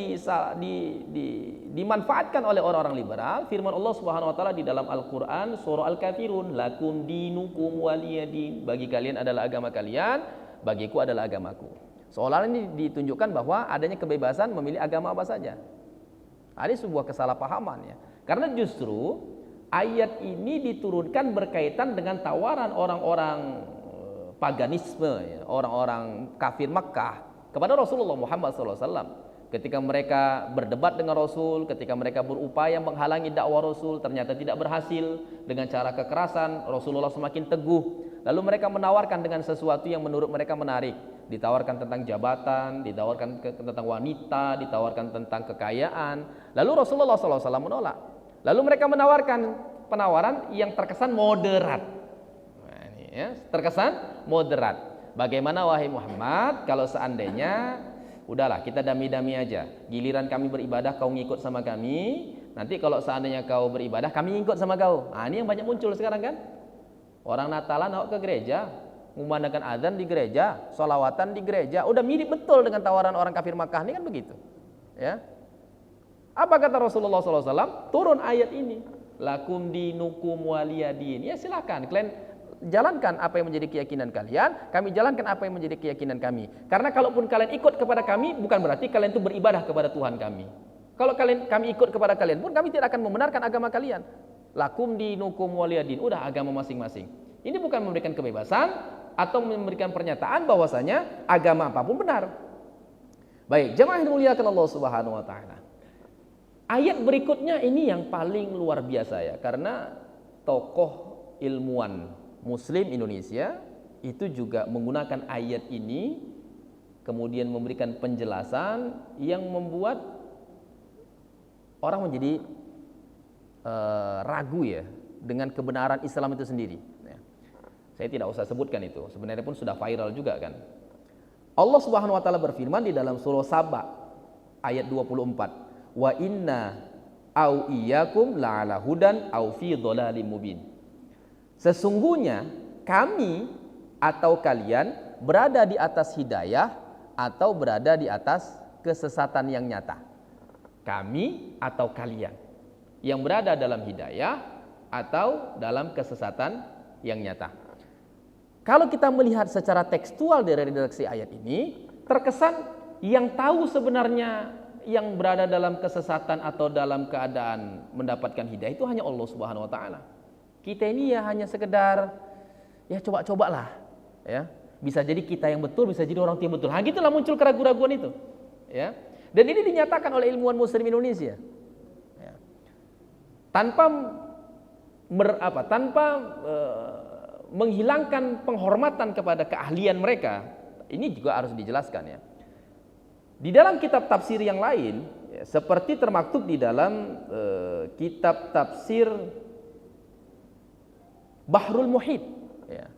dimanfaatkan oleh orang-orang liberal. Firman Allah Subhanahu wa taala di dalam Al-Qur'an surah Al-Kafirun, lakum dinukum waliyadin. Bagi kalian adalah agama kalian, bagiku adalah agamaku. Seolah ini ditunjukkan bahwa adanya kebebasan memilih agama apa saja. Ada sebuah kesalahpahaman ya. Karena justru ayat ini diturunkan berkaitan dengan tawaran orang-orang paganisme, ya, orang-orang kafir Makkah kepada Rasulullah Muhammad SAW. Ketika mereka berdebat dengan Rasul, ketika mereka berupaya menghalangi dakwah Rasul, ternyata tidak berhasil dengan cara kekerasan, Rasulullah semakin teguh. Lalu mereka menawarkan dengan sesuatu yang menurut mereka menarik. Ditawarkan tentang jabatan, ditawarkan tentang wanita, ditawarkan tentang kekayaan. Lalu Rasulullah SAW menolak. Lalu mereka menawarkan penawaran yang terkesan moderat. Nah, ini ya, terkesan moderat. Bagaimana wahai Muhammad kalau seandainya udahlah kita dami-dami aja. Giliran kami beribadah kau ngikut sama kami. Nanti kalau seandainya kau beribadah kami ngikut sama kau. Nah, ini yang banyak muncul sekarang kan. Orang Natalan awak ke gereja, mengumandangkan azan di gereja, sholawatan di gereja. Udah mirip betul dengan tawaran orang kafir Makkah ini kan begitu. Ya. Apa kata Rasulullah SAW? Turun ayat ini. Lakum dinukum waliyadin. Ya silakan kalian jalankan apa yang menjadi keyakinan kalian, kami jalankan apa yang menjadi keyakinan kami. Karena kalaupun kalian ikut kepada kami, bukan berarti kalian itu beribadah kepada Tuhan kami. Kalau kami ikut kepada kalian pun, kami tidak akan membenarkan agama kalian. Lakum dinukum waliyadin. Udah agama masing-masing. Ini bukan memberikan kebebasan atau memberikan pernyataan bahwasanya agama apapun benar. Baik, jemaah yang dimuliakan Allah Subhanahu wa taala. Ayat berikutnya ini yang paling luar biasa ya, karena tokoh ilmuwan Muslim Indonesia itu juga menggunakan ayat ini kemudian memberikan penjelasan yang membuat orang menjadi ragu ya dengan kebenaran Islam itu sendiri. Ya. Saya tidak usah sebutkan itu, sebenarnya pun sudah viral juga kan. Allah Subhanahu wa taala berfirman di dalam surah Saba ayat 24. Wa inna au iyyakum la'ala hudan au fi dhalalim mubin. Sesungguhnya kami atau kalian berada di atas hidayah atau berada di atas kesesatan yang nyata. Kami atau kalian yang berada dalam hidayah atau dalam kesesatan yang nyata. Kalau kita melihat secara tekstual dari redaksi ayat ini, terkesan yang tahu sebenarnya yang berada dalam kesesatan atau dalam keadaan mendapatkan hidayah itu hanya Allah Subhanahu wa taala. Kita ini ya hanya sekedar ya coba-cobalah ya. Bisa jadi kita yang betul, bisa jadi orang yang betul. Gitulah muncul keraguan-keraguan itu. Ya. Dan ini dinyatakan oleh ilmuwan Muslim Indonesia. Ya. Tanpa menghilangkan penghormatan kepada keahlian mereka. Ini juga harus dijelaskan ya. Di dalam kitab tafsir yang lain, ya, seperti termaktub di dalam kitab tafsir Bahrul Muhit, ya,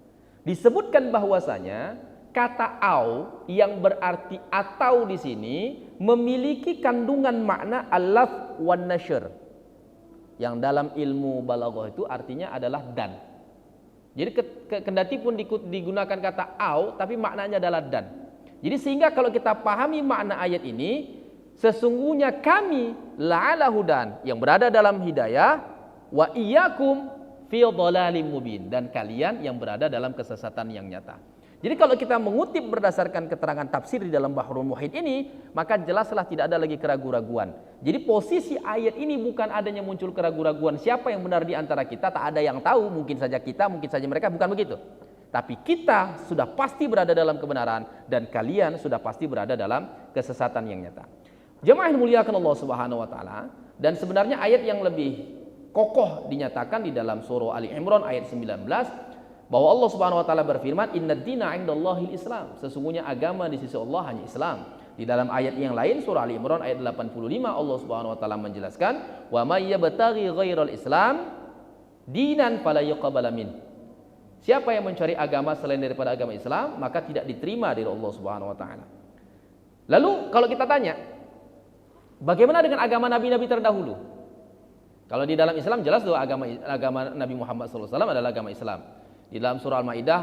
disebutkan bahwasanya kata au yang berarti atau di sini memiliki kandungan makna alaf wan nashr, yang dalam ilmu balaghah itu artinya adalah dan. Jadi kendati pun digunakan kata au, tapi maknanya adalah dan. Jadi sehingga kalau kita pahami makna ayat ini, sesungguhnya kami la'ala hudan, yang berada dalam hidayah, wa iyyakum fi dhalalim mubin, dan kalian yang berada dalam kesesatan yang nyata. Jadi kalau kita mengutip berdasarkan keterangan tafsir di dalam Bahrul Muhit ini, maka jelaslah tidak ada lagi keraguan-raguan. Jadi posisi ayat ini bukan adanya muncul keraguan-raguan siapa yang benar di antara kita, tak ada yang tahu, mungkin saja kita, mungkin saja mereka, bukan begitu. Tapi kita sudah pasti berada dalam kebenaran dan kalian sudah pasti berada dalam kesesatan yang nyata. Jemaah yang dimuliakan Allah Subhanahu wa taala, dan sebenarnya ayat yang lebih kokoh dinyatakan di dalam surah Ali Imran ayat 19 bahwa Allah Subhanahu wa taala berfirman, "Innad dina 'indallahil Islam." Sesungguhnya agama di sisi Allah hanya Islam. Di dalam ayat yang lain surah Ali Imran ayat 85 Allah Subhanahu wa taala menjelaskan, "Wa may yabtaghi ghairal Islam dinan fala yuqbala min." Siapa yang mencari agama selain daripada agama Islam, maka tidak diterima dari Allah Subhanahu wa taala. Lalu kalau kita tanya, bagaimana dengan agama nabi-nabi terdahulu? Kalau di dalam Islam jelas tuh agama Nabi Muhammad SAW adalah agama Islam. Di dalam surah Al-Maidah,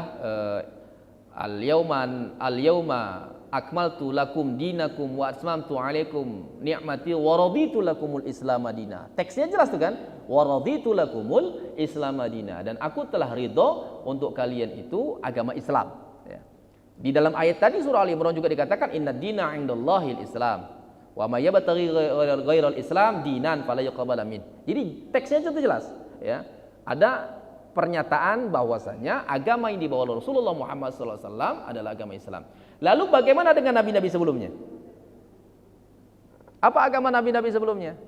al-yauma akmaltu lakum dinakum wa atmamtu alaikum ni'mati wa raditu lakumul Islam madina. Teksnya jelas tuh kan? Wa raditu lakumul Islam madina, dan aku telah ridho untuk kalian itu agama Islam. Ya. Di dalam ayat tadi surah Ali Imran juga dikatakan innad dina 'indallahil Islam. Wa may yabtaghi ghairal Islam dinan fala yuqbal min. Jadi teksnya itu jelas, ya. Ada pernyataan bahwasanya agama yang dibawa oleh Rasulullah Muhammad SAW adalah agama Islam. Lalu bagaimana dengan nabi-nabi sebelumnya? Apa agama nabi-nabi sebelumnya?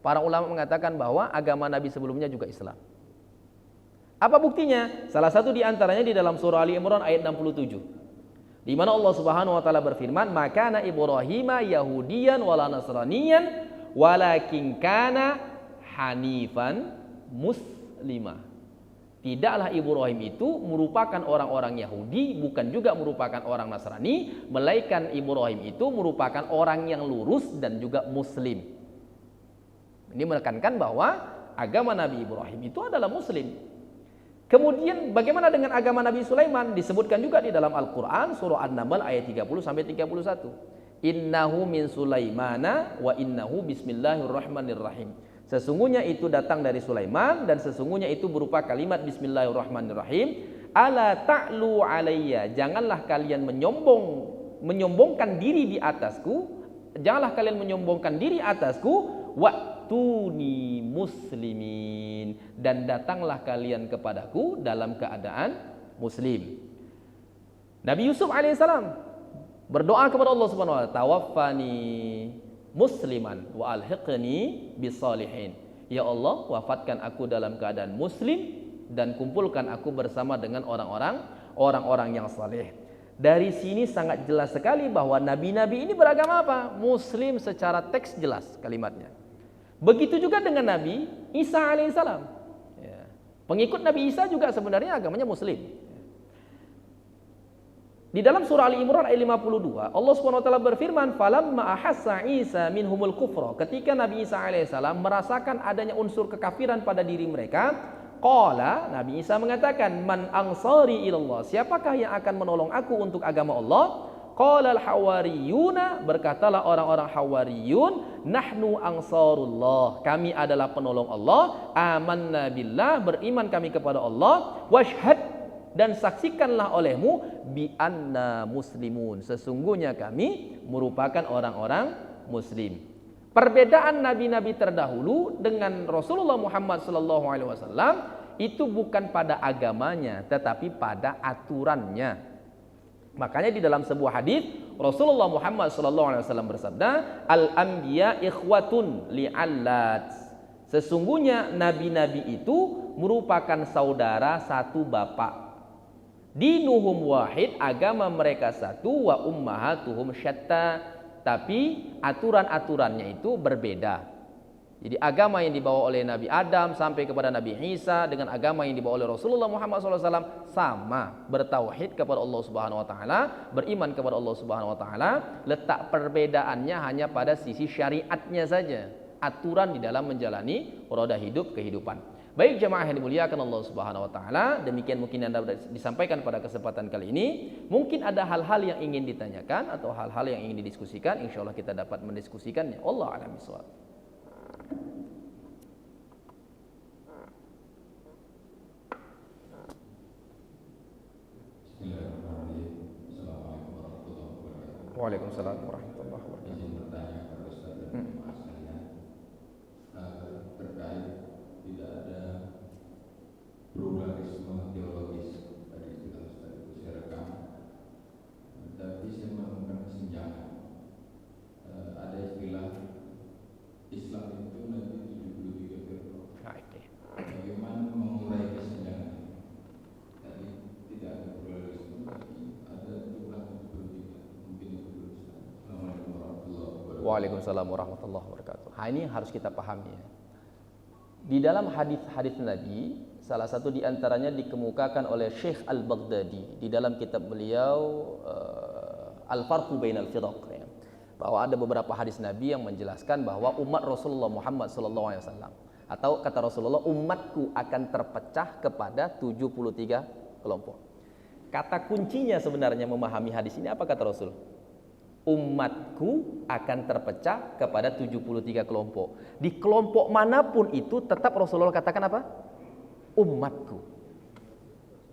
Para ulama mengatakan bahwa agama nabi sebelumnya juga Islam. Apa buktinya? Salah satu di antaranya di dalam surah Ali Imran ayat 67. Di mana Allah Subhanahu wa taala berfirman, "Makana Ibrahima Yahudiyan wala Nasraniyan walakin kana hanifan muslima." Tidaklah Ibrahim itu merupakan orang-orang Yahudi, bukan juga merupakan orang Nasrani, melainkan Ibrahim itu merupakan orang yang lurus dan juga muslim. Ini menekankan bahwa agama Nabi Ibrahim itu adalah muslim. Kemudian bagaimana dengan agama Nabi Sulaiman? Disebutkan juga di dalam Al-Quran surah An-Naml ayat 30-31. Innahu min Sulaimana wa innahu bismillahirrahmanirrahim. Sesungguhnya itu datang dari Sulaiman dan sesungguhnya itu berupa kalimat bismillahirrahmanirrahim. Ala ta'lu alayya. Janganlah kalian menyombongkan diri di atasku. Janganlah kalian menyombongkan diri atasku. Wa'tuni muslimin. Dan datanglah kalian kepadaku dalam keadaan muslim. Nabi Yusuf alaihissalam berdoa kepada Allah Subhanahu wa taala, tawaffani musliman wa alhiqni bisalihin. Ya Allah, wafatkan aku dalam keadaan muslim dan kumpulkan aku bersama dengan orang-orang yang saleh. Dari sini sangat jelas sekali bahwa nabi-nabi ini beragama apa? Muslim secara teks jelas kalimatnya. Begitu juga dengan Nabi Isa alaihissalam. Ya. Pengikut Nabi Isa juga sebenarnya agamanya muslim. Di dalam surah Ali Imran ayat 52, Allah Subhanahu wa taala berfirman, "Falamma ahassa Isa minhumul kufra." Ketika Nabi Isa alaihissalam merasakan adanya unsur kekafiran pada diri mereka, qala, Nabi Isa mengatakan, "Man ansari ilallah?" Siapakah yang akan menolong aku untuk agama Allah? Qala al-hawariyuna, berkatalah orang-orang hawariyun, "Nahnu ansarullah." Kami adalah penolong Allah. Amanna billah, beriman kami kepada Allah. Washhad, dan saksikanlah olehmu bi anna muslimun, sesungguhnya kami merupakan orang-orang muslim. Perbedaan nabi-nabi terdahulu dengan Rasulullah Muhammad SAW itu bukan pada agamanya tetapi pada aturannya. Makanya di dalam sebuah hadis Rasulullah Muhammad SAW bersabda, "Al-anbiya ikhwatun li'allat." Sesungguhnya nabi-nabi itu merupakan saudara satu bapak. Dinuhum wahid, agama mereka satu, wa ummahatuhum syatta, tapi aturan-aturannya itu berbeda. Jadi agama yang dibawa oleh Nabi Adam sampai kepada Nabi Isa dengan agama yang dibawa oleh Rasulullah Muhammad SAW sama, bertauhid kepada Allah Subhanahu wa taala, beriman kepada Allah Subhanahu wa taala. Letak perbedaannya hanya pada sisi syariatnya saja, aturan di dalam menjalani roda hidup kehidupan. Baik jemaah yang dimuliakan Allah Subhanahu wa taala, demikian mungkin yang dapat disampaikan pada kesempatan kali ini. Mungkin ada hal-hal yang ingin ditanyakan atau hal-hal yang ingin didiskusikan, insyaallah kita dapat mendiskusikannya. Wallahu a'lam bishawab. Waalaikumsalam warahmatullahi wabarakatuh. Terkait tidak ada pluralisme teologis tadi sudah Ustaz Waalaikumsalam warahmatullahi wabarakatuh. Ini yang harus kita pahami ya. Di dalam hadis-hadis Nabi, salah satu di antaranya dikemukakan oleh Syekh Al-Baghdadi di dalam kitab beliau Al-Farqu Bainal Firaq ya, bahwa ada beberapa hadis Nabi yang menjelaskan bahwa umat Rasulullah Muhammad SAW, atau kata Rasulullah, umatku akan terpecah kepada 73 kelompok. Kata kuncinya sebenarnya memahami hadis ini apa kata Rasul? Umatku akan terpecah kepada 73 kelompok. Di kelompok manapun itu tetap Rasulullah katakan apa? Umatku.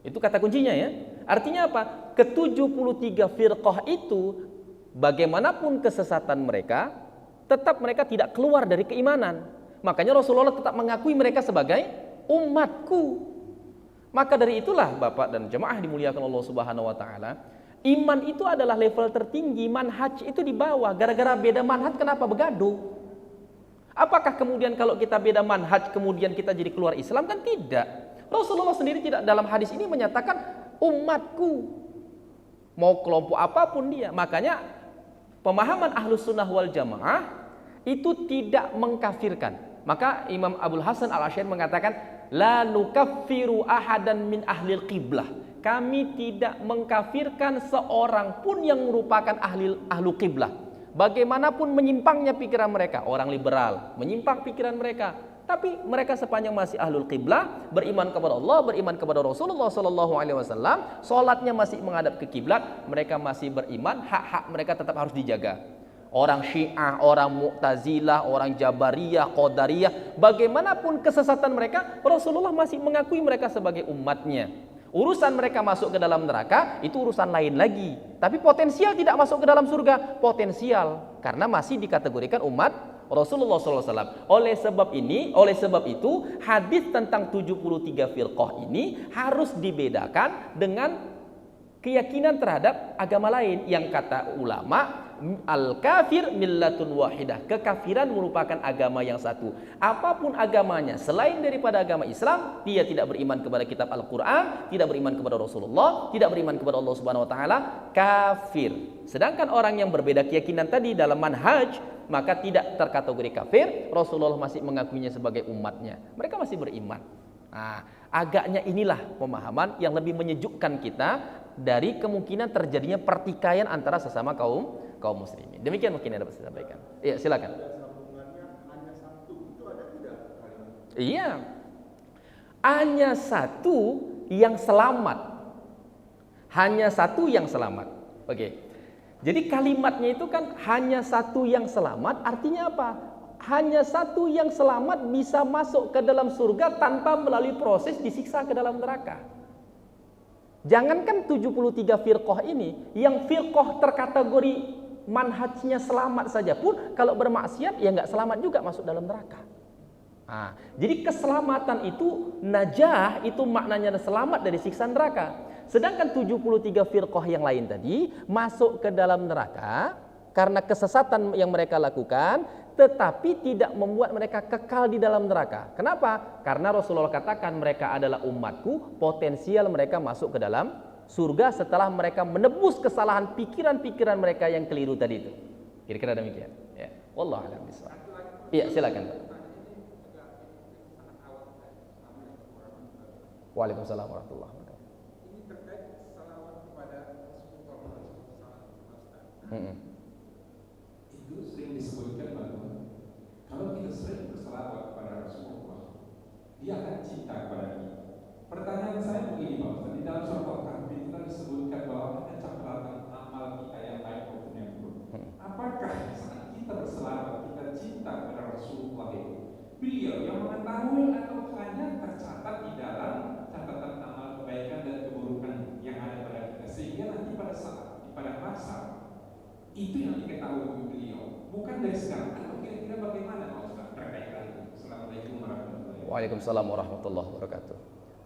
Itu kata kuncinya ya. Artinya apa? Ke-73 firqah itu bagaimanapun kesesatan mereka, tetap mereka tidak keluar dari keimanan. Makanya Rasulullah tetap mengakui mereka sebagai umatku. Maka dari itulah Bapak dan jemaah dimuliakan Allah Subhanahu wa taala, iman itu adalah level tertinggi, manhaj itu di bawah. Gara-gara beda manhaj kenapa begaduh? Apakah kemudian kalau kita beda manhaj kemudian kita jadi keluar Islam? Kan tidak. Rasulullah sendiri tidak dalam hadis ini menyatakan umatku, mau kelompok apapun dia. Makanya pemahaman Ahlus Sunnah wal Jamaah itu tidak mengkafirkan. Maka Imam Abul Hasan Al-Asy'ari mengatakan la nukaffiru ahadan min ahlil qiblah. Kami tidak mengkafirkan seorang pun yang merupakan ahlu qiblah. Bagaimanapun menyimpangnya pikiran mereka, orang liberal menyimpang pikiran mereka, tapi mereka sepanjang masih ahlul qiblah, beriman kepada Allah, beriman kepada Rasulullah SAW, sholatnya masih menghadap ke kiblat, mereka masih beriman, hak-hak mereka tetap harus dijaga. Orang Syiah, orang Mu'tazilah, orang Jabariyah, Qadariyah, bagaimanapun kesesatan mereka, Rasulullah masih mengakui mereka sebagai umatnya. Urusan mereka masuk ke dalam neraka itu urusan lain lagi. Tapi potensial tidak masuk ke dalam surga, potensial, karena masih dikategorikan umat Rasulullah SAW. Oleh sebab itu hadis tentang 73 firqah ini harus dibedakan dengan keyakinan terhadap agama lain yang kata ulama al-kafir millatun wahidah. Kekafiran merupakan agama yang satu. Apapun agamanya selain daripada agama Islam, dia tidak beriman kepada kitab Al-Qur'an, tidak beriman kepada Rasulullah, tidak beriman kepada Allah Subhanahu wa taala, kafir. Sedangkan orang yang berbeda keyakinan tadi dalam manhaj, maka tidak terkategori kafir. Rasulullah masih mengakuinya sebagai umatnya. Mereka masih beriman. Nah, agaknya inilah pemahaman yang lebih menyejukkan kita dari kemungkinan terjadinya pertikaian antara sesama kaum muslimin. Demikian mungkin yang dapat saya sampaikan. Iya, silakan. Iya. Hanya satu yang selamat. Hanya satu yang selamat. Oke. Jadi kalimatnya itu kan hanya satu yang selamat, artinya apa? Hanya satu yang selamat bisa masuk ke dalam surga tanpa melalui proses disiksa ke dalam neraka. Jangankan 73 firqah ini, yang firqah terkategori manhajnya selamat saja pun kalau bermaksiat ya nggak selamat juga masuk dalam neraka. Nah, jadi keselamatan itu najah, itu maknanya selamat dari siksa neraka. Sedangkan 73 firqah yang lain tadi masuk ke dalam neraka karena kesesatan yang mereka lakukan, tetapi tidak membuat mereka kekal di dalam neraka. Kenapa? Karena Rasulullah katakan mereka adalah umatku, potensial mereka masuk ke dalam surga setelah mereka menebus kesalahan pikiran-pikiran mereka yang keliru tadi itu. Kira-kira demikian. Ya. Wallahu a'lam bishawab. Iya, silakan, Pak. Waalaikumsalam warahmatullahi wabarakatuh. Ini terkait salawat kepada Rasulullah SAW. Itu sering disebutkan bahwa kalau kita sering bersalawat kepada Rasulullah, dia akan cinta kepada kita. Pertanyaan saya begini, Pak Ustaz, di dalam surah Al-Kahfi kita disebutkan bahwa ada catatan amal kita yang baik maupun yang buruk. Apakah saat kita bersalawat kita cinta kepada Rasulullah itu beliau yang mengetahui atau hanya tercatat di dalam catatan amal kebaikan dan keburukan yang ada pada kita, sehingga nanti pada masa itu yang diketahui beliau, bukan dari sekarang. Atau kira-kira bagaimana Pak Ustaz terkait hal itu? Assalamualaikum warahmatullahi wabarakatuh. Waalaikumsalam warahmatullahi wabarakatuh.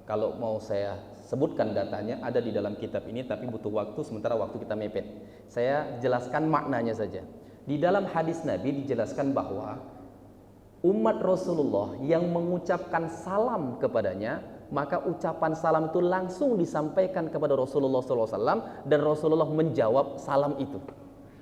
Kalau mau saya sebutkan datanya ada di dalam kitab ini, tapi butuh waktu, sementara waktu kita mepet. Saya jelaskan maknanya saja. Di dalam hadis Nabi dijelaskan bahwa umat Rasulullah yang mengucapkan salam kepadanya, maka ucapan salam itu langsung disampaikan kepada Rasulullah SAW dan Rasulullah menjawab salam itu.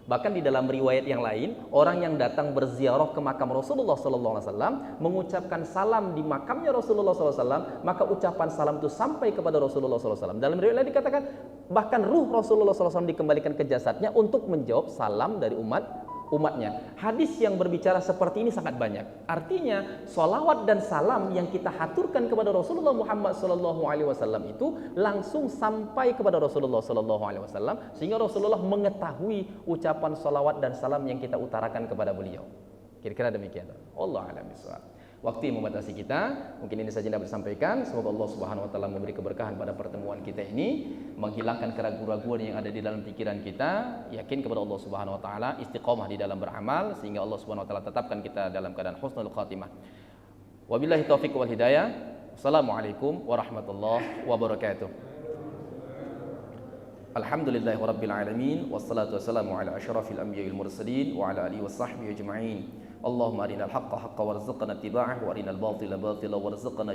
Bahkan di dalam riwayat yang lain, orang yang datang berziarah ke makam Rasulullah SAW mengucapkan salam di makamnya Rasulullah SAW, maka ucapan salam itu sampai kepada Rasulullah SAW. Dalam riwayat lain dikatakan bahkan ruh Rasulullah SAW dikembalikan ke jasadnya untuk menjawab salam dari umatnya. Hadis yang berbicara seperti ini sangat banyak. Artinya, sholawat dan salam yang kita haturkan kepada Rasulullah Muhammad SAW itu langsung sampai kepada Rasulullah SAW, sehingga Rasulullah mengetahui ucapan sholawat dan salam yang kita utarakan kepada beliau. Kira-kira demikian. Allah a'lam bishawab. Waktu yang membatasi kita, mungkin ini saja yang dapat disampaikan. Semoga Allah Subhanahu wa taala memberi keberkahan pada pertemuan kita ini, menghilangkan keraguan-keraguan yang ada di dalam pikiran kita, yakin kepada Allah Subhanahu wa taala, istiqomah di dalam beramal sehingga Allah Subhanahu wa taala tetapkan kita dalam keadaan husnul khatimah. Wabillahi taufiq wal hidayah. Assalamualaikum warahmatullahi wabarakatuh. Alhamdulillahirabbil alamin wassalatu wassalamu ala asyrafil anbiya'il mursalin wa ala alihi washabbihi ajma'in. Allahumma arinal haqqa haqqan warzuqna ittiba'ahu wa arinal batila batila warzuqna